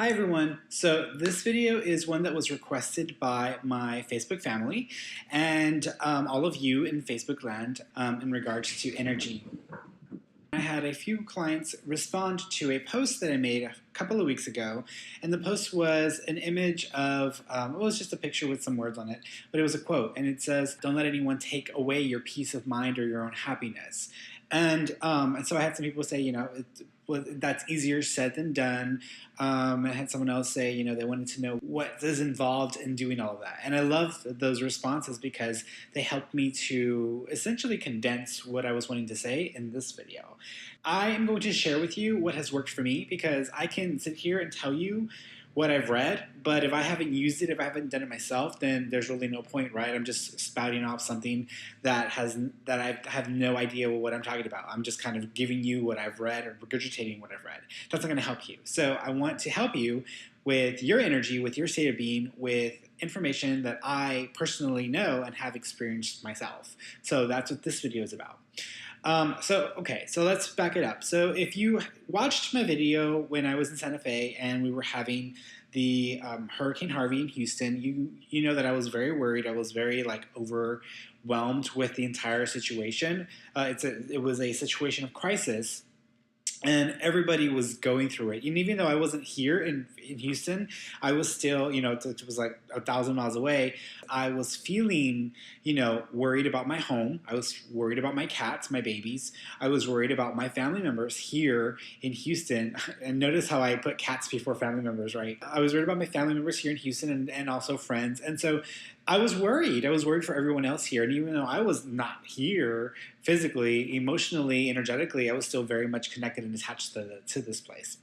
Hi everyone. So this video is one that was requested by my Facebook family and all of you in Facebook land in regards to energy. I had a few clients respond to a post that I made a couple of weeks ago, and the post was an image of, it was just a picture with some words on it, but it was a quote, and it says, "Don't let anyone take away your peace of mind or your own happiness." And so I had some people say, well, that's easier said than done. I had someone else say, they wanted to know what is involved in doing all of that. And I love those responses because they helped me to essentially condense what I was wanting to say in this video. I am going to share with you what has worked for me because I can sit here and tell you what I've read, but if I haven't used it, if I haven't done it myself, then there's really no point, right? I'm just spouting off something that I have no idea what I'm talking about. I'm just kind of giving you what I've read or regurgitating what I've read. That's not going to help you. So I want to help you with your energy, with your state of being, with information that I personally know and have experienced myself. So that's what this video is about. So let's back it up. So if you watched my video when I was in Santa Fe and we were having the Hurricane Harvey in Houston, you know that I was very worried. I was very overwhelmed with the entire situation. It was a situation of crisis. And everybody was going through it. And even though I wasn't here in Houston, I was still, it was like 1,000 miles away. I was feeling, worried about my home. I was worried about my cats, my babies. I was worried about my family members here in Houston. And notice how I put cats before family members, right? I was worried about my family members here in Houston and also friends. And so I was worried. I was worried for everyone else here. And even though I was not here physically, emotionally, energetically, I was still very much connected and attached to this place.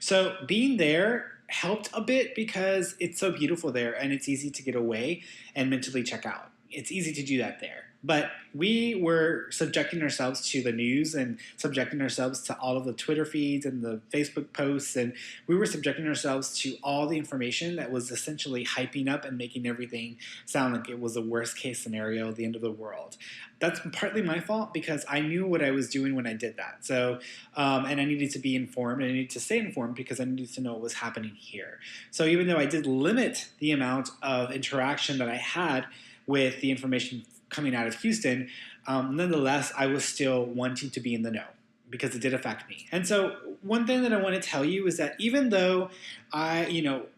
So being there helped a bit because it's so beautiful there and it's easy to get away and mentally check out. It's easy to do that there. But we were subjecting ourselves to the news and subjecting ourselves to all of the Twitter feeds and the Facebook posts, and we were subjecting ourselves to all the information that was essentially hyping up and making everything sound like it was the worst case scenario, the end of the world. That's partly my fault because I knew what I was doing when I did that. So, and I needed to be informed, and I needed to stay informed because I needed to know what was happening here. So even though I did limit the amount of interaction that I had with the information coming out of Houston, nonetheless, I was still wanting to be in the know because it did affect me. And so one thing that I want to tell you is that even though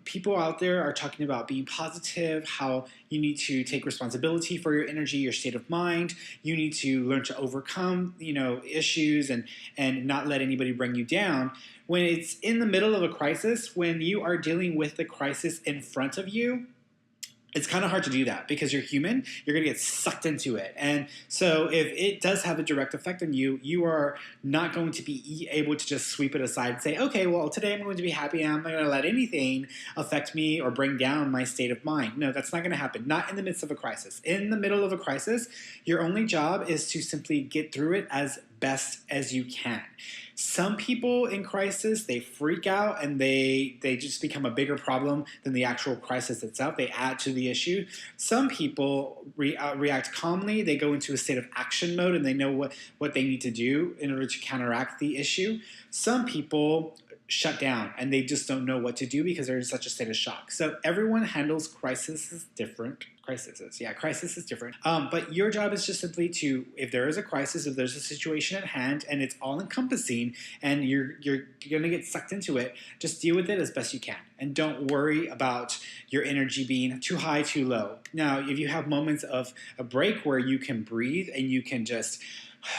people out there are talking about being positive, how you need to take responsibility for your energy, your state of mind, you need to learn to overcome, issues and not let anybody bring you down. When it's in the middle of a crisis, when you are dealing with the crisis in front of you, it's kind of hard to do that because you're human. You're going to get sucked into it. And so if it does have a direct effect on you, you are not going to be able to just sweep it aside and say, okay, well, today I'm going to be happy and I'm not going to let anything affect me or bring down my state of mind. No, that's not going to happen. Not in the midst of a crisis. In the middle of a crisis, your only job is to simply get through it as best as you can. Some people in crisis, they freak out and they just become a bigger problem than the actual crisis itself. They add to the issue. Some people react calmly. They go into a state of action mode and they know what they need to do in order to counteract the issue. Some people shut down and they just don't know what to do because they're in such a state of shock. So everyone handles crises different. Crisis is different. But your job is just simply to, if there is a crisis, if there's a situation at hand and it's all encompassing and you're going to get sucked into it, just deal with it as best you can. And don't worry about your energy being too high, too low. Now, if you have moments of a break where you can breathe and you can just,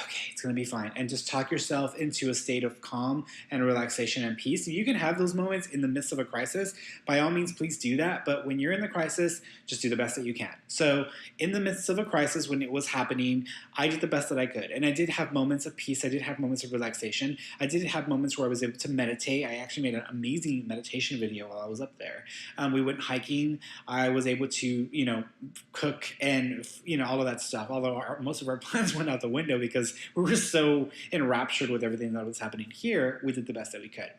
okay, it's going to be fine, and just talk yourself into a state of calm and relaxation and peace. If you can have those moments in the midst of a crisis, by all means, please do that. But when you're in the crisis, just do the best that you can. So in the midst of a crisis, when it was happening, I did the best that I could. And I did have moments of peace. I did have moments of relaxation. I did have moments where I was able to meditate. I actually made an amazing meditation video while I was up there. We went hiking. I was able to, cook and, all of that stuff. Although most of our plans went out the window because we were so enraptured with everything that was happening here, we did the best that we could.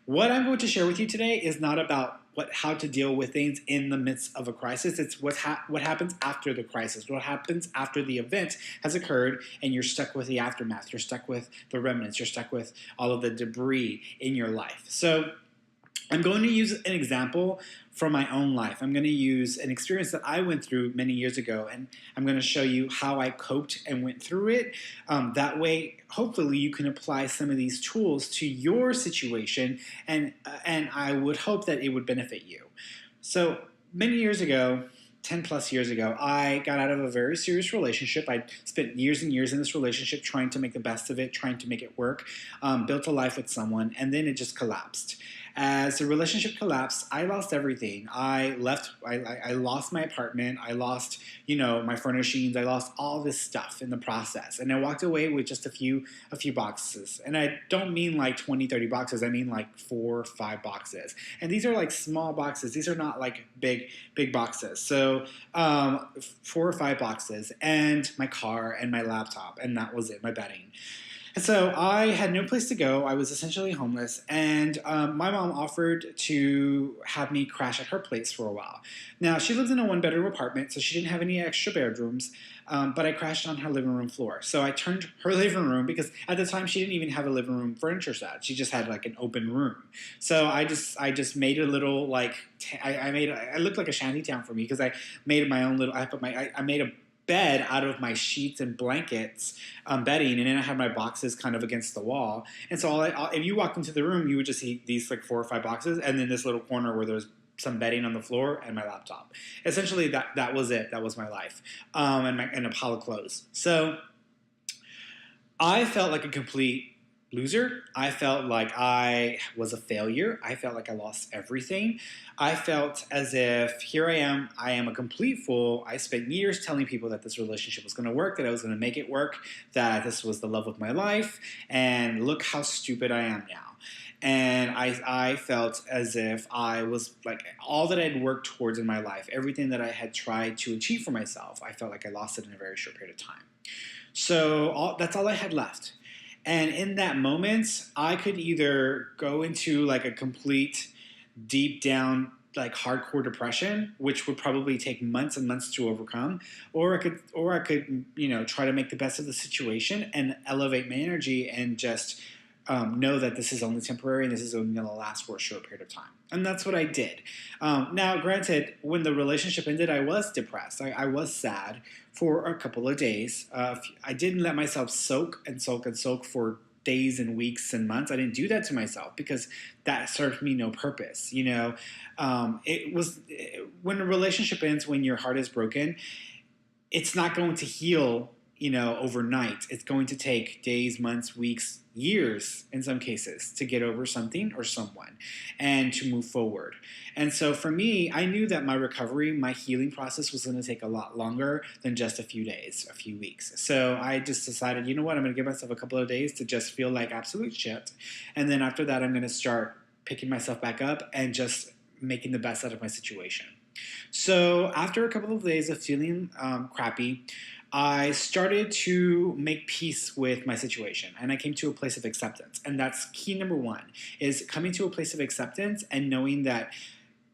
What I'm going to share with you today is not about how to deal with things in the midst of a crisis. It's what happens after the crisis, what happens after the event has occurred and you're stuck with the aftermath. You're stuck with the remnants. You're stuck with all of the debris in your life. So I'm going to use an example from my own life. I'm going to use an experience that I went through many years ago, and I'm going to show you how I coped and went through it. That way, hopefully, you can apply some of these tools to your situation, and I would hope that it would benefit you. So many years ago, 10 plus years ago, I got out of a very serious relationship. I spent years and years in this relationship trying to make the best of it, trying to make it work, built a life with someone, and then it just collapsed. As the relationship collapsed, I lost everything. I lost my apartment. I lost, my furnishings. I lost all this stuff in the process. And I walked away with just a few boxes. And I don't mean like 20, 30 boxes. I mean like 4 or 5 boxes. And these are like small boxes. These are not like big boxes. So 4 or 5 boxes and my car and my laptop. And that was it, my bedding. And so I had no place to go. I was essentially homeless, and my mom offered to have me crash at her place for a while. Now, she lived in a 1-bedroom apartment, so she didn't have any extra bedrooms, but I crashed on her living room floor. So I turned her living room, because at the time she didn't even have a living room furniture set. She just had like an open room. So I just made a little I looked like a shanty town for me, because I made my own little. I made a bed out of my sheets and blankets, bedding, and then I had my boxes kind of against the wall. And so if you walked into the room, you would just see these like 4 or 5 boxes, and then this little corner where there's some bedding on the floor and my laptop. Essentially, that was it. That was my life, and a pile of clothes. So I felt like a complete loser. I felt like I was a failure. I felt like I lost everything. I felt as if here I am a complete fool. I spent years telling people that this relationship was going to work, that I was going to make it work, that this was the love of my life, and look how stupid I am now. And I felt as if I was like all that I'd worked towards in my life, everything that I had tried to achieve for myself, I felt like I lost it in a very short period of time. So that's all I had left. And in that moment, I could either go into like a complete deep down, like hardcore depression, which would probably take months and months to overcome, or I could, try to make the best of the situation and elevate my energy and just know that this is only temporary and this is only going to last for a short period of time. And that's what I did. Now, granted, when the relationship ended, I was depressed. I was sad for a couple of days. I didn't let myself soak for days and weeks and months. I didn't do that to myself, because that served me no purpose. It was when a relationship ends, when your heart is broken, it's not going to heal overnight. It's going to take days, months, weeks, years in some cases to get over something or someone and to move forward. And so for me, I knew that my recovery, my healing process was going to take a lot longer than just a few days, a few weeks. So I just decided, I'm going to give myself a couple of days to just feel like absolute shit. And then after that, I'm going to start picking myself back up and just making the best out of my situation. So after a couple of days of feeling crappy, I started to make peace with my situation, and I came to a place of acceptance. And that's key number 1, is coming to a place of acceptance and knowing that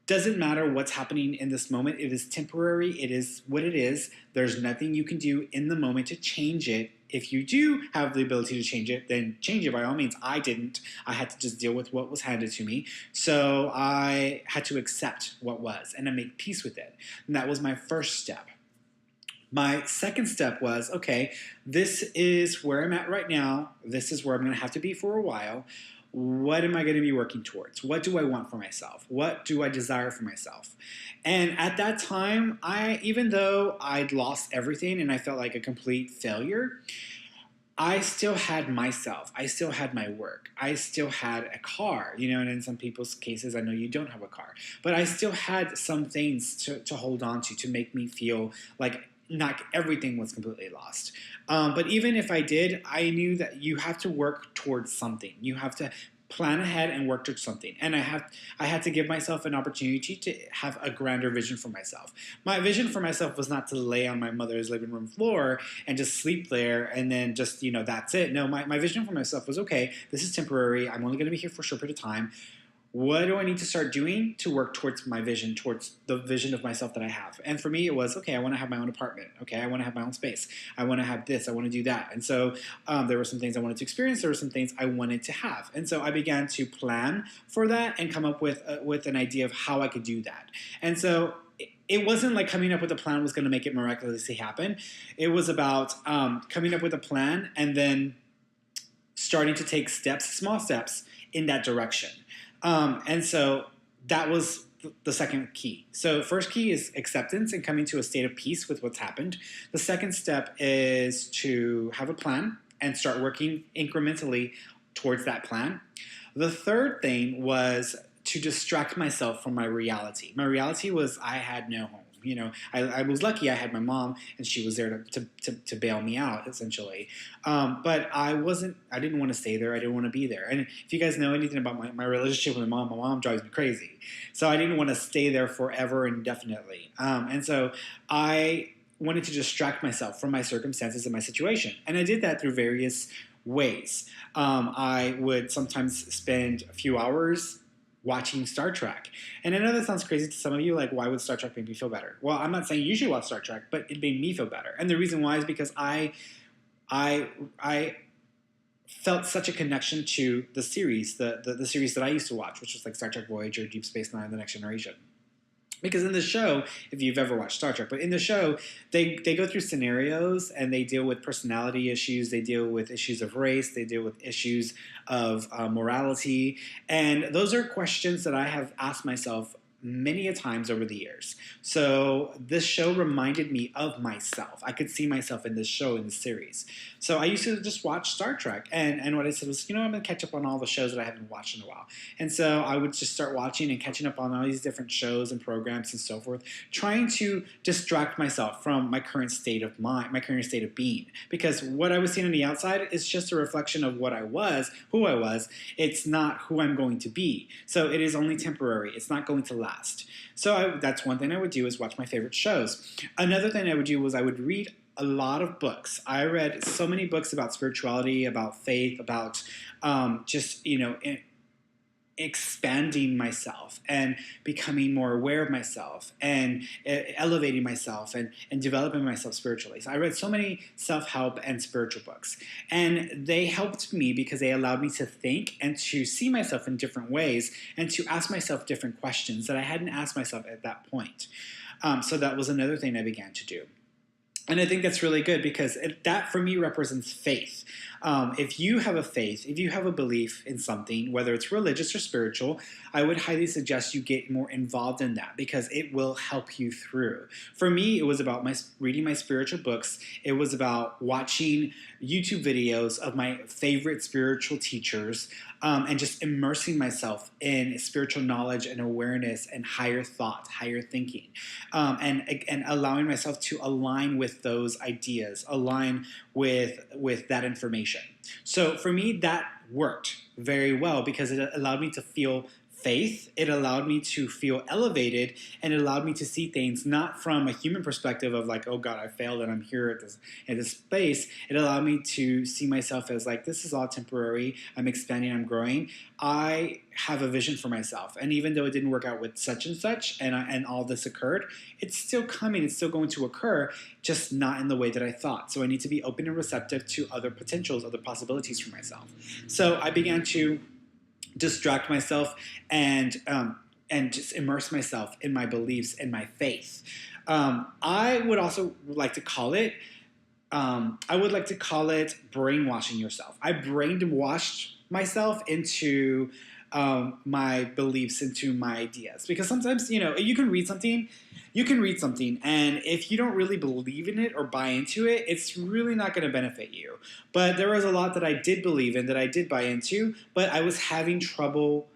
doesn't matter what's happening in this moment. It is temporary. It is what it is. There's nothing you can do in the moment to change it. If you do have the ability to change it, then change it by all means. I didn't. I had to just deal with what was handed to me. So I had to accept what was and to make peace with it. And that was my first step. My second step was, okay, this is where I'm at right now. This is where I'm going to have to be for a while. What am I going to be working towards? What do I want for myself? What do I desire for myself? And at that time, even though I'd lost everything and I felt like a complete failure, I still had myself. I still had my work. I still had a car, and in some people's cases, I know you don't have a car. But I still had some things to hold on to make me feel like not everything was completely lost. But even if I did, I knew that you have to work towards something. You have to plan ahead and work towards something. And I had to give myself an opportunity to have a grander vision for myself. My vision for myself was not to lay on my mother's living room floor and just sleep there and then just, that's it. No, my vision for myself was, okay, this is temporary. I'm only going to be here for a short period of time. what do I need to start doing to work towards my vision, towards the vision of myself that I have? And for me, it was, okay, I want to have my own apartment. Okay, I want to have my own space. I want to have this. I want to do that. And so there were some things I wanted to experience. There were some things I wanted to have. And so I began to plan for that and come up with an idea of how I could do that. And so it wasn't like coming up with a plan was going to make it miraculously happen. It was about coming up with a plan and then starting to take steps, small steps, in that direction. And so that was the second key. So first key is acceptance and coming to a state of peace with what's happened. The second step is to have a plan and start working incrementally towards that plan. The third thing was to distract myself from my reality. My reality was I had no home. You know, I was lucky I had my mom and she was there to bail me out, essentially. But I didn't want to stay there. I didn't want to be there. And if you guys know anything about my relationship with my mom drives me crazy. So I didn't want to stay there forever and indefinitely. And so I wanted to distract myself from my circumstances and my situation. And I did that through various ways. I would sometimes spend a few hours watching Star Trek. And I know that sounds crazy to some of you, like, why would Star Trek make me feel better? Well, I'm not saying you should watch Star Trek, but it made me feel better. And the reason why is because I felt such a connection to the series, the series that I used to watch, which was like Star Trek Voyager, Deep Space Nine, The Next Generation. Because in the show, if you've ever watched Star Trek, but in the show, they go through scenarios and they deal with personality issues, they deal with issues of race, they deal with issues of morality. And those are questions that I have asked myself many a times over the years. So this show reminded me of myself. I could see myself in this show, in this series. So I used to just watch Star Trek. And what I said was, I'm going to catch up on all the shows that I haven't watched in a while. And so I would just start watching and catching up on all these different shows and programs and so forth, trying to distract myself from my current state of mind, my current state of being. Because what I was seeing on the outside is just a reflection of what I was, who I was. It's not who I'm going to be. So it is only temporary. It's not going to last. So that's one thing I would do, is watch my favorite shows. Another thing I would do was I would read a lot of books. I read so many books about spirituality, about faith, about expanding myself and becoming more aware of myself and elevating myself and developing myself spiritually. So I read so many self-help and spiritual books. And they helped me because they allowed me to think and to see myself in different ways and to ask myself different questions that I hadn't asked myself at that point. So that was another thing I began to do. And I think that's really good because that for me represents faith. If you have a faith, if you have a belief in something, whether it's religious or spiritual, I would highly suggest you get more involved in that because it will help you through. For me, it was about reading my spiritual books. It was about watching YouTube videos of my favorite spiritual teachers and just immersing myself in spiritual knowledge and awareness and higher thought, higher thinking, and allowing myself to align with those ideas, align with that information. So for me, that worked very well because it allowed me to feel faith, it allowed me to feel elevated, and it allowed me to see things not from a human perspective of like, oh God, I failed and I'm here at this place. It allowed me to see myself as like, this is all temporary, I'm expanding, I'm growing. I have a vision for myself. And even though it didn't work out with such and such and all this occurred, it's still coming, it's still going to occur, just not in the way that I thought. So I need to be open and receptive to other potentials, other possibilities for myself. So I began to distract myself and just immerse myself in my beliefs and my faith. I would also like to call it brainwashing yourself. I brainwashed myself into my beliefs, into my ideas, because sometimes you can read something, and if you don't really believe in it or buy into it, it's really not going to benefit you. But there was a lot that I did believe in, that I did buy into, but I was having trouble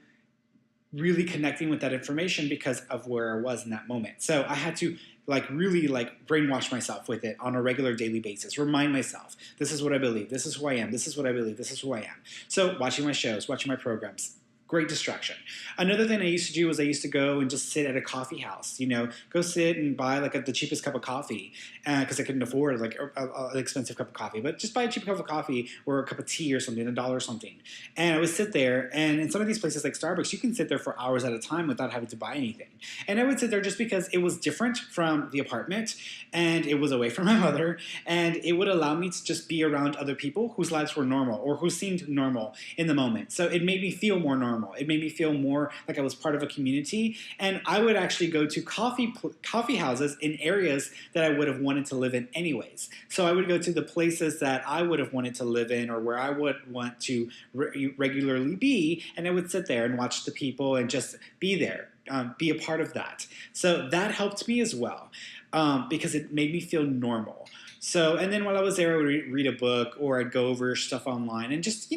really connecting with that information because of where I was in that moment. So I had to really brainwash myself with it on a regular daily basis. Remind myself, this is what I believe, this is who I am, this is what I believe, this is who I am. So watching my shows, watching my programs, great distraction. Another thing I used to do was I used to go and just sit at a coffee house, go sit and buy like the cheapest cup of coffee because I couldn't afford like an expensive cup of coffee, but just buy a cheap cup of coffee or a cup of tea or something, $1 or something. And I would sit there, and in some of these places like Starbucks, you can sit there for hours at a time without having to buy anything. And I would sit there just because it was different from the apartment, and it was away from my mother, and it would allow me to just be around other people whose lives were normal or who seemed normal in the moment. So it made me feel more normal. It made me feel more like I was part of a community. And I would actually go to coffee houses in areas that I would have wanted to live in anyways. So I would go to the places that I would have wanted to live in or where I would want to regularly be, and I would sit there and watch the people and just be there, be a part of that. So that helped me as well because it made me feel normal. So, and then while I was there, I would read a book or I'd go over stuff online and just,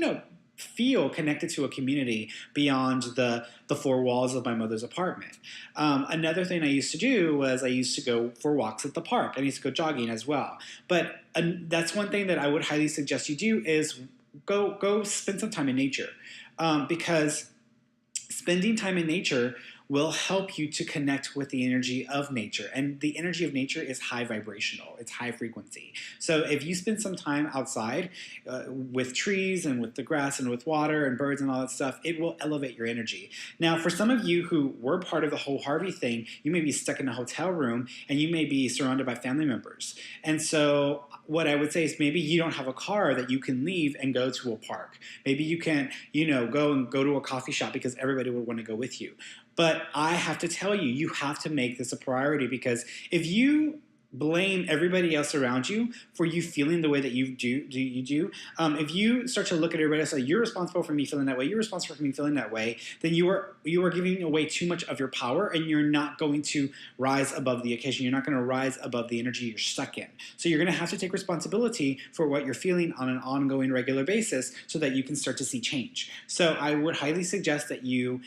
feel connected to a community beyond the four walls of my mother's apartment. Another thing I used to do was I used to go for walks at the park. I used to go jogging as well. But that's one thing that I would highly suggest you do is go spend some time in nature because spending time in nature will help you to connect with the energy of nature. And the energy of nature is high vibrational. It's high frequency. So if you spend some time outside with trees and with the grass and with water and birds and all that stuff, it will elevate your energy. Now, for some of you who were part of the whole Harvey thing, you may be stuck in a hotel room and you may be surrounded by family members. And so what I would say is maybe you don't have a car that you can leave and go to a park. Maybe you can't, go to a coffee shop because everybody would want to go with you. But I have to tell you, you have to make this a priority because if you blame everybody else around you for you feeling the way that you do, if you start to look at everybody else, like you're responsible for me feeling that way, you're responsible for me feeling that way, then you are giving away too much of your power and you're not going to rise above the occasion. You're not going to rise above the energy you're stuck in. So you're going to have to take responsibility for what you're feeling on an ongoing, regular basis so that you can start to see change. So I would highly suggest that you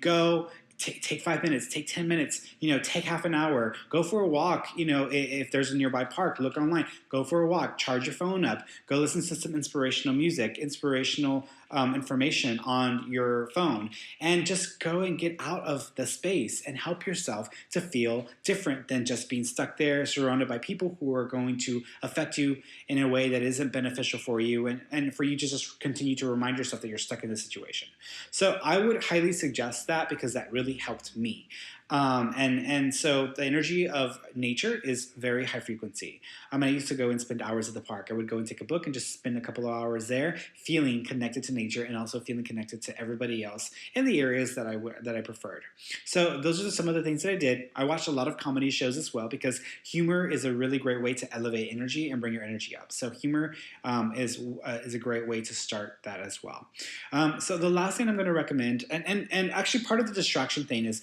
go. Take 5 minutes, take 10 minutes, take half an hour, go for a walk, if there's a nearby park, look online, go for a walk, charge your phone up, go listen to some inspirational music, inspirational information on your phone, and just go and get out of the space and help yourself to feel different than just being stuck there surrounded by people who are going to affect you in a way that isn't beneficial for you and for you to just continue to remind yourself that you're stuck in this situation. So I would highly suggest that because that really helped me. And so the energy of nature is very high frequency. I used to go and spend hours at the park. I would go and take a book and just spend a couple of hours there, feeling connected to nature and also feeling connected to everybody else in the areas that I preferred. So those are just some of the things that I did. I watched a lot of comedy shows as well because humor is a really great way to elevate energy and bring your energy up. So humor is a great way to start that as well. So the last thing I'm going to recommend, and actually part of the distraction thing is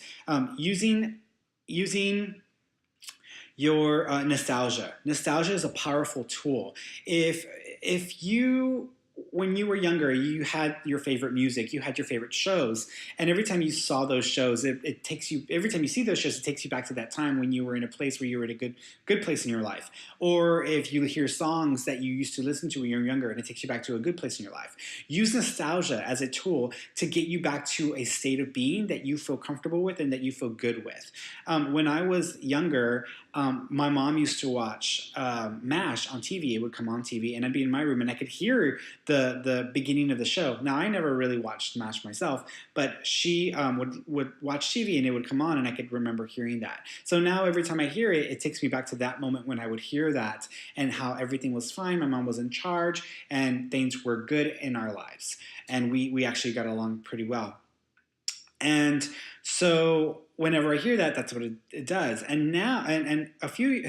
using your nostalgia. Nostalgia is a powerful tool. If you, when you were younger, you had your favorite music, you had your favorite shows, and every time you saw those shows, it takes you, every time you see those shows, it takes you back to that time when you were in a place where you were in a good place in your life. Or if you hear songs that you used to listen to when you were younger and it takes you back to a good place in your life. Use nostalgia as a tool to get you back to a state of being that you feel comfortable with and that you feel good with. When I was younger, my mom used to watch MASH on TV. It would come on TV, and I'd be in my room, and I could hear the beginning of the show. Now, I never really watched MASH myself, but she would watch TV, and it would come on, and I could remember hearing that. So now every time I hear it, it takes me back to that moment when I would hear that and how everything was fine. My mom was in charge, and things were good in our lives, and we actually got along pretty well. And so whenever I hear that, that's what it does. And now, and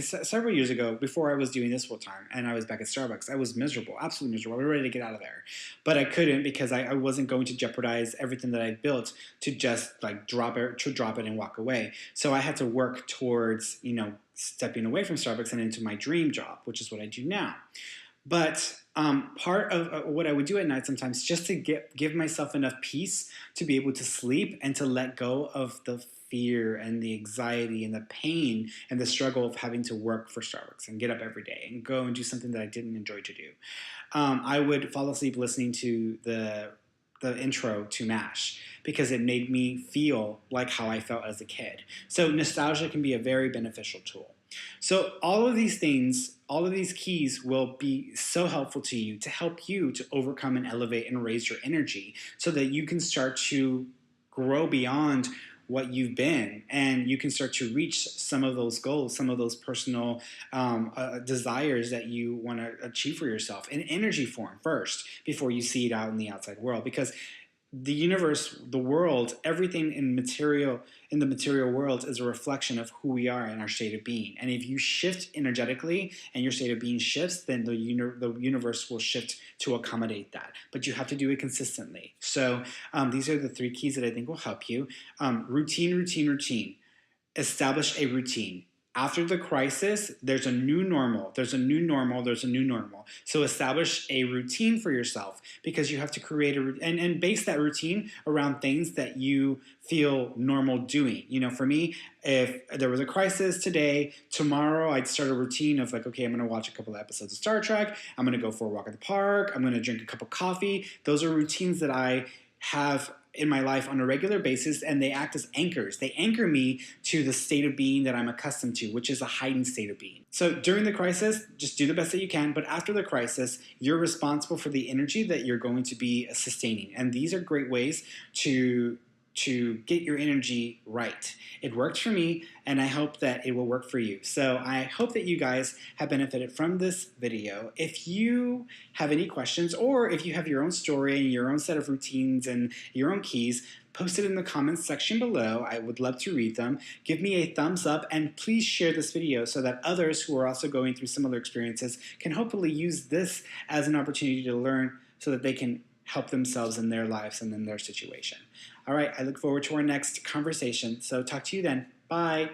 several years ago, before I was doing this full time, and I was back at Starbucks, I was miserable, absolutely miserable. I was ready to get out of there, but I couldn't because I wasn't going to jeopardize everything that I built to just like drop it and walk away. So I had to work towards stepping away from Starbucks and into my dream job, which is what I do now. But part of what I would do at night sometimes just to give myself enough peace to be able to sleep and to let go of the fear and the anxiety and the pain and the struggle of having to work for Starbucks and get up every day and go and do something that I didn't enjoy to do. I would fall asleep listening to the the intro to MASH because it made me feel like how I felt as a kid. So nostalgia can be a very beneficial tool. So all of these things, all of these keys will be so helpful to you to help you to overcome and elevate and raise your energy so that you can start to grow beyond what you've been, and you can start to reach some of those goals, some of those personal desires that you want to achieve for yourself in energy form first before you see it out in the outside world. Because the universe, the world, everything in the material world is a reflection of who we are in our state of being. And if you shift energetically and your state of being shifts, then the universe will shift to accommodate that. But you have to do it consistently. So these are the 3 keys that I think will help you. Routine, routine, routine. Establish a routine. After the crisis, there's a new normal. There's a new normal. There's a new normal. So establish a routine for yourself because you have to create and base that routine around things that you feel normal doing. You know, for me, if there was a crisis today, tomorrow I'd start a routine of like, okay, I'm going to watch a couple of episodes of Star Trek. I'm going to go for a walk at the park. I'm going to drink a cup of coffee. Those are routines that I have in my life on a regular basis, and they act as anchors. They anchor me to the state of being that I'm accustomed to, which is a heightened state of being. So during the crisis, just do the best that you can, but after the crisis, you're responsible for the energy that you're going to be sustaining. And these are great ways to get your energy right. It worked for me, and I hope that it will work for you. So I hope that you guys have benefited from this video. If you have any questions, or if you have your own story and your own set of routines and your own keys, post it in the comments section below. I would love to read them. Give me a thumbs up, and please share this video so that others who are also going through similar experiences can hopefully use this as an opportunity to learn so that they can help themselves in their lives and in their situation. All right, I look forward to our next conversation. So talk to you then. Bye.